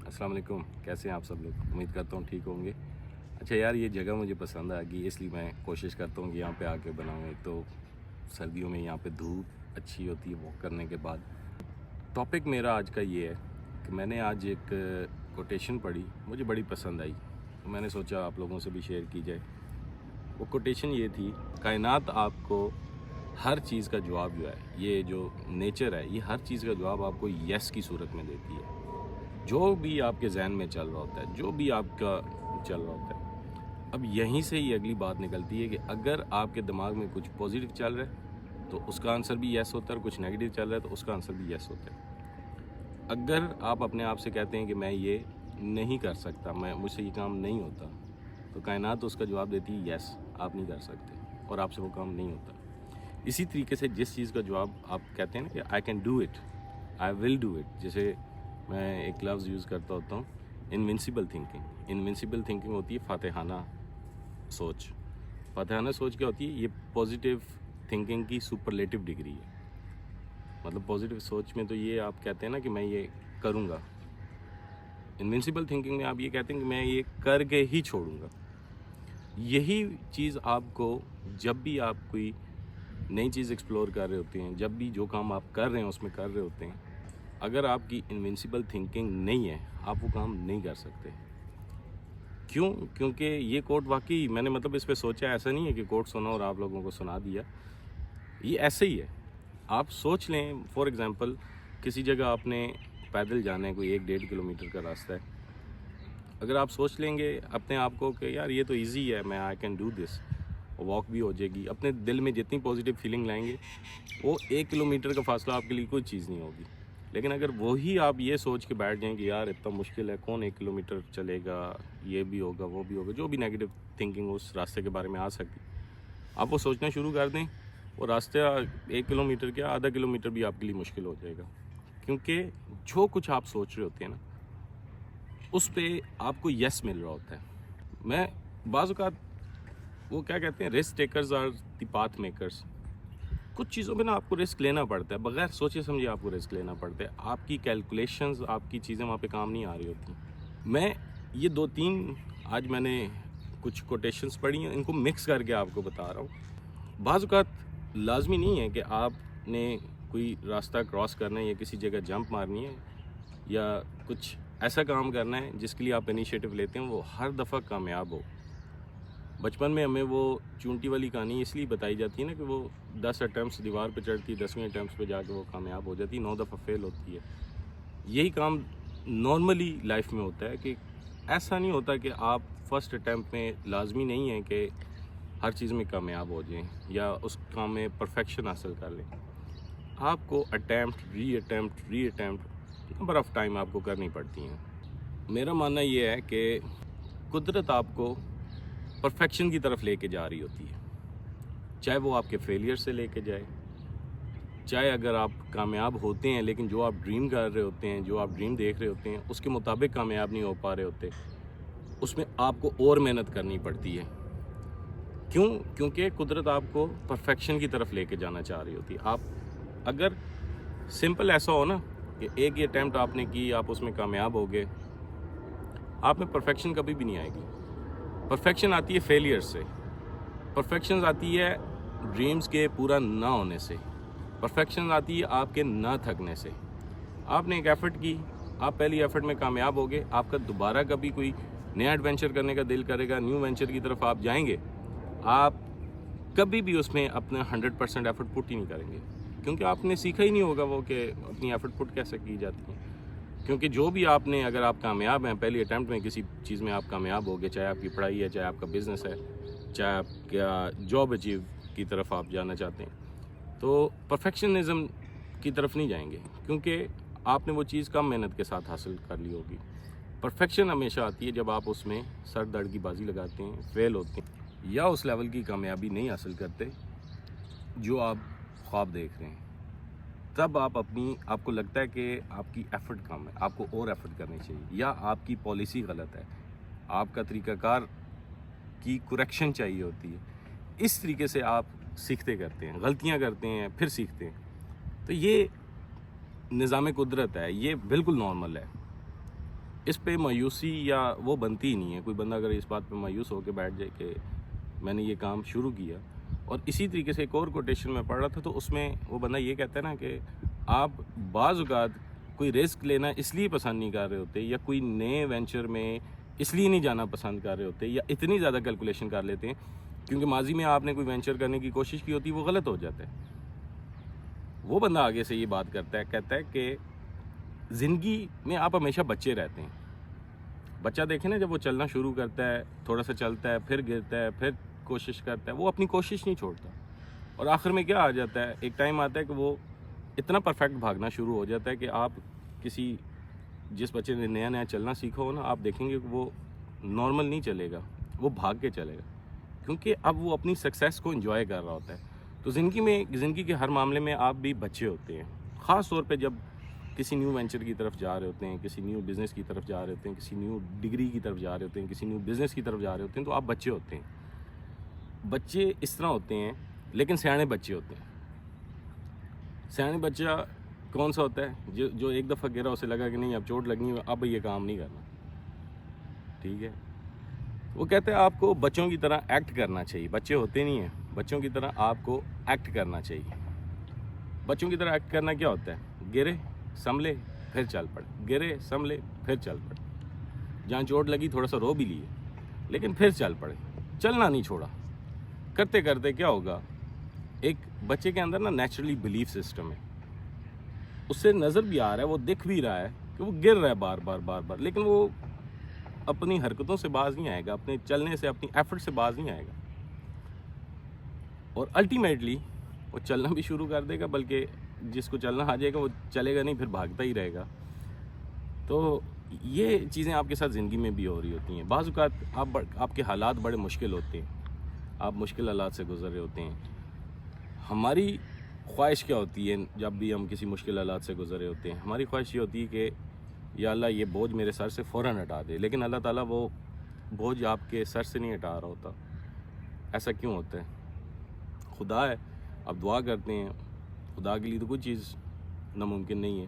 अस्सलाम वालेकुम। कैसे हैं आप सब लोग? उम्मीद करता हूँ ठीक होंगे। अच्छा यार, ये जगह मुझे पसंद आ गई, इसलिए मैं कोशिश करता हूँ कि यहाँ पे आके बनाऊँ। एक तो सर्दियों में यहाँ पे धूप अच्छी होती है वॉक करने के बाद। टॉपिक मेरा आज का ये है कि मैंने आज एक कोटेशन पढ़ी, मुझे बड़ी पसंद आई, तो मैंने सोचा आप लोगों से भी शेयर की जाए। वो कोटेशन ये थी, कायनात आपको हर चीज़ का जवाब जो है, ये जो नेचर है, ये हर चीज़ का जवाब आपको येस की सूरत में देती है। जो भी आपके जहन में चल रहा होता है, जो भी आपका चल रहा होता है, अब यहीं से ही अगली बात निकलती है कि अगर आपके दिमाग में कुछ पॉजिटिव चल रहा है तो उसका आंसर भी येस होता है, और कुछ नेगेटिव चल रहा है तो उसका आंसर भी येस होता है। अगर आप अपने आप से कहते हैं कि मैं ये नहीं कर सकता, मैं मुझसे ये काम नहीं होता, तो कायनात उसका जवाब देती है येस, आप नहीं कर सकते और आपसे वो काम नहीं होता। इसी तरीके से जिस चीज़ का जवाब आप कहते हैं ना कि I can do it, I will do it, जैसे मैं एक लफ्ज़ यूज़ करता होता हूँ, इनविंसिबल थिंकिंग। इनविंसिबल थिंकिंग होती है फातेहाना सोच। फातेहाना सोच क्या होती है? ये पॉजिटिव थिंकिंग की सुपरलेटिव डिग्री है। मतलब पॉजिटिव सोच में तो ये आप कहते हैं ना कि मैं ये करूँगा। इनविंसिबल थिंकिंग में आप ये कहते हैं कि मैं ये करके ही छोड़ूंगा। यही चीज़ आपको, जब भी आप कोई नई चीज़ एक्सप्लोर कर रहे होते हैं, जब भी जो काम आप कर रहे हैं उसमें कर रहे होते हैं, अगर आपकी इनविंसिबल थिंकिंग नहीं है, आप वो काम नहीं कर सकते। क्यों? क्योंकि ये कोट वाकई मैंने मतलब इस पे सोचा, ऐसा नहीं है कि कोट सुना और आप लोगों को सुना दिया, ये ऐसे ही है। आप सोच लें, फॉर एग्ज़ाम्पल किसी जगह आपने पैदल जाना है, कोई 1-1.5 किलोमीटर का रास्ता है। अगर आप सोच लेंगे अपने आप को कि यार ये तो इजी है, मैं I can do this, walk भी हो जाएगी, अपने दिल में जितनी पॉजिटिव फीलिंग लाएंगे, वो 1 किलोमीटर का फासला आपके लिए कोई चीज़ नहीं होगी। लेकिन अगर वही आप ये सोच के बैठ जाएं कि यार इतना मुश्किल है, कौन 1 किलोमीटर चलेगा, ये भी होगा वो भी होगा, जो भी नेगेटिव थिंकिंग उस रास्ते के बारे में आ सकती, आप वो सोचना शुरू कर दें, वो रास्ते 1 किलोमीटर क्या आधा किलोमीटर भी आपके लिए मुश्किल हो जाएगा। क्योंकि जो कुछ आप सोच रहे होते हैं ना, उस पे आपको यस मिल रहा होता है। मैं बाज़ औक़ात, वो क्या कहते हैं, risk takers are the path makers. कुछ चीज़ों में ना आपको रिस्क लेना पड़ता है, बगैर सोचे समझे आपको रिस्क लेना पड़ता है। आपकी कैलकुलेशंस, आपकी चीज़ें वहाँ पे काम नहीं आ रही होती। मैं ये 2-3 आज मैंने कुछ कोटेशंस पढ़ी हैं, इनको मिक्स करके आपको बता रहा हूँ। बाज़ औक़ात लाज़मी नहीं है कि आपने कोई रास्ता क्रॉस करना है या किसी जगह जंप मारनी है या कुछ ऐसा काम करना है जिसके लिए आप इनिशिएटिव लेते हैं वो हर दफ़ा कामयाब हो। बचपन में हमें वो चूंटी वाली कहानी इसलिए बताई जाती है ना कि वो 10 अटैम्प्ट्स दीवार पे चढ़ती, 10वें अटैम्प्ट पे जाके वो कामयाब हो जाती, 9 दफ़ा फेल होती है। यही काम नॉर्मली लाइफ में होता है कि ऐसा नहीं होता कि आप फर्स्ट अटैम्प्ट में, लाजमी नहीं है कि हर चीज़ में कामयाब हो जाएं या उस काम में परफेक्शन हासिल कर लें। आपको अटैम्प्ट नंबर ऑफ़ टाइम आपको करनी पड़ती हैं। मेरा मानना ये है कि कुदरत आपको परफेक्शन की तरफ लेके जा रही होती है, चाहे वो आपके फेलियर से लेके जाए, चाहे अगर आप कामयाब होते हैं लेकिन जो आप ड्रीम कर रहे होते हैं, जो आप ड्रीम देख रहे होते हैं उसके मुताबिक कामयाब नहीं हो पा रहे होते, उसमें आपको और मेहनत करनी पड़ती है। क्यों? क्योंकि कुदरत आपको परफेक्शन की तरफ लेके जाना चाह रही होती है। आप अगर सिंपल ऐसा हो ना कि एक ही अटैम्प्ट आपने की, आप उसमें कामयाब हो गए, आप में परफेक्शन कभी भी नहीं आएगी। परफेक्शन आती है फेलियर से, परफेक्शन आती है ड्रीम्स के पूरा ना होने से, परफेक्शन आती है आपके ना थकने से। आपने एक एफ़र्ट की, आप पहली एफ़र्ट में कामयाब हो गए, आपका दोबारा कभी कोई नया एडवेंचर करने का दिल करेगा, न्यू वेंचर की तरफ आप जाएंगे, आप कभी भी उसमें अपना 100% एफ़र्ट पुट ही नहीं करेंगे, क्योंकि आपने सीखा ही नहीं होगा वो कि अपनी एफ़र्ट पुट कैसे की जाती है। क्योंकि जो भी आपने, अगर आप कामयाब हैं पहली अटैम्प्ट में किसी चीज़ में, आप कामयाब हो गए, चाहे आपकी पढ़ाई है, चाहे आपका बिज़नेस है, चाहे आपका जॉब अचीव की तरफ आप जाना चाहते हैं, तो परफेक्शनिज़म की तरफ नहीं जाएंगे, क्योंकि आपने वो चीज़ कम मेहनत के साथ हासिल कर ली होगी। परफेक्शन हमेशा आती है जब आप उसमें सर दर्द की बाजी लगाते हैं, फेल होते हैं या उस लेवल की कामयाबी नहीं हासिल करते जो आप ख्वाब देख रहे हैं। तब आपको लगता है कि आपकी एफ़र्ट कम है, आपको और एफ़र्ट करनी चाहिए, या आपकी पॉलिसी गलत है, आपका तरीक़ाकार की करेक्शन चाहिए होती है। इस तरीके से आप सीखते करते हैं, गलतियां करते हैं, फिर सीखते हैं। तो ये निज़ाम कुदरत है, ये बिल्कुल नॉर्मल है। اس پہ مایوسی یا وہ بنتی ہی نہیں ہے. کوئی بندہ اگر اس بات پہ مایوس ہو کے بیٹھ جائے کہ میں نے یہ کام شروع کیا. اور اسی طریقے سے ایک اور کوٹیشن میں پڑھ رہا تھا، تو اس میں وہ بندہ یہ کہتا ہے نا کہ آپ بعض اوقات کوئی رسک لینا اس لیے پسند نہیں کر رہے ہوتے، یا کوئی نئے وینچر میں اس لیے نہیں جانا پسند کر رہے ہوتے، یا اتنی زیادہ کیلکولیشن کر لیتے ہیں کیونکہ ماضی میں آپ نے کوئی وینچر کرنے کی کوشش کی ہوتی ہے، وہ غلط ہو جاتا ہے. وہ بندہ آگے سے یہ بات کرتا ہے، کہتا ہے کہ زندگی میں آپ ہمیشہ بچے رہتے ہیں. بچہ دیکھیں نا، جب وہ چلنا شروع کرتا ہے، تھوڑا سا چلتا ہے، پھر گرتا ہے، پھر کوشش کرتا ہے، وہ اپنی کوشش نہیں چھوڑتا. اور آخر میں کیا آ جاتا ہے، ایک ٹائم آتا ہے کہ وہ اتنا پرفیکٹ بھاگنا شروع ہو جاتا ہے کہ آپ کسی جس بچے نے نیا نیا چلنا سیکھا ہو نا، آپ دیکھیں گے کہ وہ نارمل نہیں چلے گا، وہ بھاگ کے چلے گا، کیونکہ اب وہ اپنی سکسیس کو انجوائے کر رہا ہوتا ہے. تو زندگی کے ہر معاملے میں آپ بھی بچے ہوتے ہیں، خاص طور پہ جب کسی نیو وینچر کی طرف جا رہے ہوتے ہیں، کسی نیو بزنس کی طرف جا رہے ہوتے ہیں، کسی نیو ڈگری کی طرف جا رہے ہوتے ہیں، کسی نیو بزنس کی طرف جا رہے ہوتے ہیں، تو آپ بچے ہوتے ہیں. بچے اس طرح ہوتے ہیں، لیکن سیانے بچے ہوتے ہیں. سیانے بچہ کون سا ہوتا ہے؟ جو ایک دفعہ گرا، اسے لگا کہ نہیں اب چوٹ لگنی ہے، اب یہ کام نہیں کرنا. ٹھیک ہے، وہ کہتے ہیں آپ کو بچوں کی طرح ایکٹ کرنا چاہیے. بچے ہوتے نہیں ہیں، بچوں کی طرح آپ کو ایکٹ کرنا چاہیے. بچوں کی طرح ایکٹ کرنا کیا ہوتا ہے؟ گرے، سنبھلے، پھر چل پڑے، گرے، سنبھلے، پھر چل پڑے. جہاں چوٹ لگی تھوڑا سا رو بھی لیے، لیکن پھر چل پڑے، چلنا نہیں چھوڑا. کرتے کرتے کیا ہوگا، ایک بچے کے اندر نا نیچرلی بلیف سسٹم ہے، اس سے نظر بھی آ رہا ہے، وہ دکھ بھی رہا ہے کہ وہ گر رہا ہے بار بار بار بار، لیکن وہ اپنی حرکتوں سے باز نہیں آئے گا، اپنے چلنے سے، اپنی ایفرٹ سے باز نہیں آئے گا. اور الٹیمیٹلی وہ چلنا بھی شروع کر دے گا، بلکہ جس کو چلنا آ جائے گا وہ چلے گا نہیں، پھر بھاگتا ہی رہے گا. تو یہ چیزیں آپ کے ساتھ زندگی میں بھی ہو رہی ہوتی ہیں. بعض اوقات آپ کے حالات بڑے مشکل ہوتے ہیں، آپ مشکل حالات سے گزر رہے ہوتے ہیں. ہماری خواہش کیا ہوتی ہے جب بھی ہم کسی مشکل حالات سے گزر رہے ہوتے ہیں؟ ہماری خواہش یہ ہوتی ہے کہ یا اللہ یہ بوجھ میرے سر سے فوراً ہٹا دے. لیکن اللہ تعالیٰ وہ بوجھ آپ کے سر سے نہیں ہٹا رہا ہوتا. ایسا کیوں ہوتا ہے؟ خدا ہے، آپ دعا کرتے ہیں، خدا کے لیے تو کوئی چیز ناممکن نہیں ہے،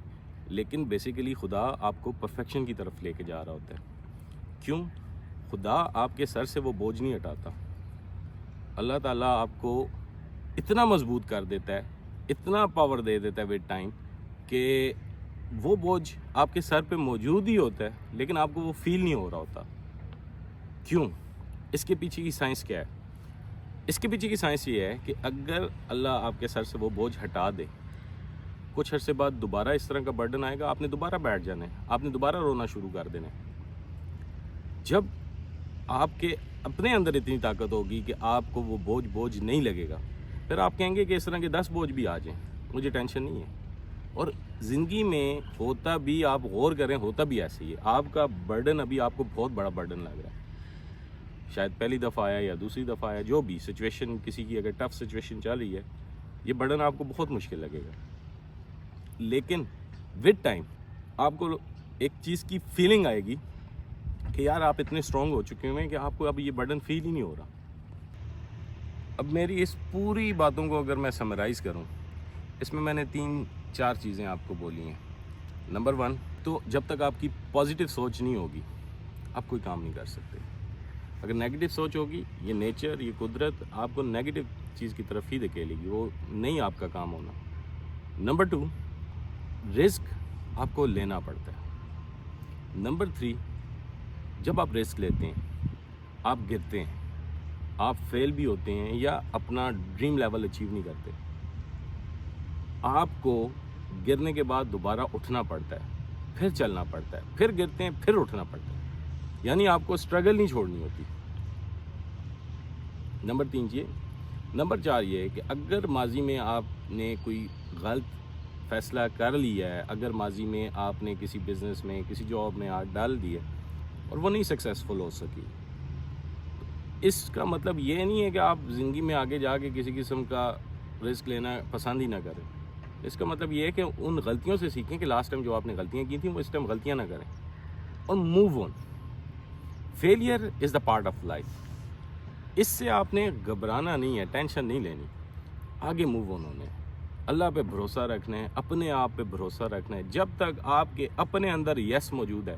لیکن بیسیکلی خدا آپ کو پرفیکشن کی طرف لے کے جا رہا ہوتا ہے. کیوں؟ خدا آپ کے سر سے وہ بوجھ نہیں ہٹاتا. اللہ تعالیٰ آپ کو اتنا مضبوط کر دیتا ہے، اتنا پاور دے دیتا ہے ود ٹائم، کہ وہ بوجھ آپ کے سر پہ موجود ہی ہوتا ہے، لیکن آپ کو وہ فیل نہیں ہو رہا ہوتا. کیوں؟ اس کے پیچھے کی سائنس کیا ہے؟ اس کے پیچھے کی سائنس یہ ہے کہ اگر اللہ آپ کے سر سے وہ بوجھ ہٹا دے، کچھ عرصے بعد دوبارہ اس طرح کا برڈن آئے گا، آپ نے دوبارہ بیٹھ جانا ہے، آپ نے دوبارہ رونا شروع کر دینا ہے. جب آپ کے اپنے اندر اتنی طاقت ہوگی کہ آپ کو وہ بوجھ نہیں لگے گا، پھر آپ کہیں گے کہ اس طرح کے 10 بوجھ بھی آ جائیں، مجھے ٹینشن نہیں ہے. اور زندگی میں ہوتا بھی، آپ غور کریں، ہوتا بھی ایسے ہی ہے. آپ کا برڈن ابھی آپ کو بہت بڑا برڈن لگ رہا ہے، شاید پہلی دفعہ آیا یا دوسری دفعہ آیا، جو بھی سچویشن، کسی کی اگر ٹف سچویشن چل رہی ہے، یہ برڈن آپ کو بہت مشکل لگے گا. لیکن ود ٹائم آپ کو ایک چیز کی فیلنگ آئے گی کہ یار آپ اتنے اسٹرانگ ہو چکے ہوئے ہیں کہ آپ کو اب یہ برڈن فیل ہی نہیں ہو رہا. اب میری اس پوری باتوں کو اگر میں سمرائز کروں، اس میں نے 3-4 چیزیں آپ کو بولی ہیں. نمبر 1 تو جب تک آپ کی پازیٹیو سوچ نہیں ہوگی، آپ کوئی کام نہیں کر سکتے. اگر نیگیٹو سوچ ہوگی، یہ نیچر، یہ قدرت آپ کو نیگیٹو چیز کی طرف ہی دھکیلے گی، وہ نہیں آپ کا کام ہونا. نمبر 2 رسک آپ کو لینا پڑتا ہے. نمبر 3 جب آپ رسک لیتے ہیں، آپ گرتے ہیں، آپ فیل بھی ہوتے ہیں یا اپنا ڈریم لیول اچیو نہیں کرتے، آپ کو گرنے کے بعد دوبارہ اٹھنا پڑتا ہے، پھر چلنا پڑتا ہے، پھر گرتے ہیں، پھر اٹھنا پڑتا ہے. یعنی آپ کو اسٹرگل نہیں چھوڑنی ہوتی. نمبر 3 یہ. نمبر 4 یہ ہے کہ اگر ماضی میں آپ نے کوئی غلط فیصلہ کر لیا ہے، اگر ماضی میں آپ نے کسی بزنس میں، کسی جاب میں ہاتھ ڈال دیا اور وہ نہیں سکسیسفل ہو سکی، اس کا مطلب یہ نہیں ہے کہ آپ زندگی میں آگے جا کے کسی قسم کا رسک لینا پسند ہی نہ کریں. اس کا مطلب یہ ہے کہ ان غلطیوں سے سیکھیں کہ لاسٹ ٹائم جو آپ نے غلطیاں کی تھیں وہ اس ٹائم غلطیاں نہ کریں، اور move on. Failure is the part of life. اس سے آپ نے گھبرانا نہیں ہے، ٹینشن نہیں لینی، آگے موو آن ہونا ہے. اللہ پہ بھروسہ رکھنا ہے، اپنے آپ پہ بھروسہ رکھنا ہے. جب تک آپ کے اپنے اندر یس موجود ہے،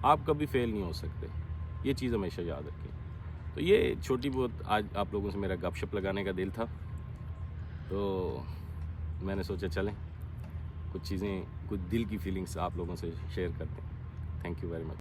آپ کبھی فیل نہیں ہو سکتے، یہ چیز ہمیشہ یاد رکھیں۔ تو یہ چھوٹی بہت آج آپ لوگوں سے میرا گپ شپ لگانے کا دل تھا، تو میں نے سوچا چلیں کچھ چیزیں، کچھ دل کی فیلنگس آپ لوگوں سے شیئر کرتے ہیں۔ Thank you very much.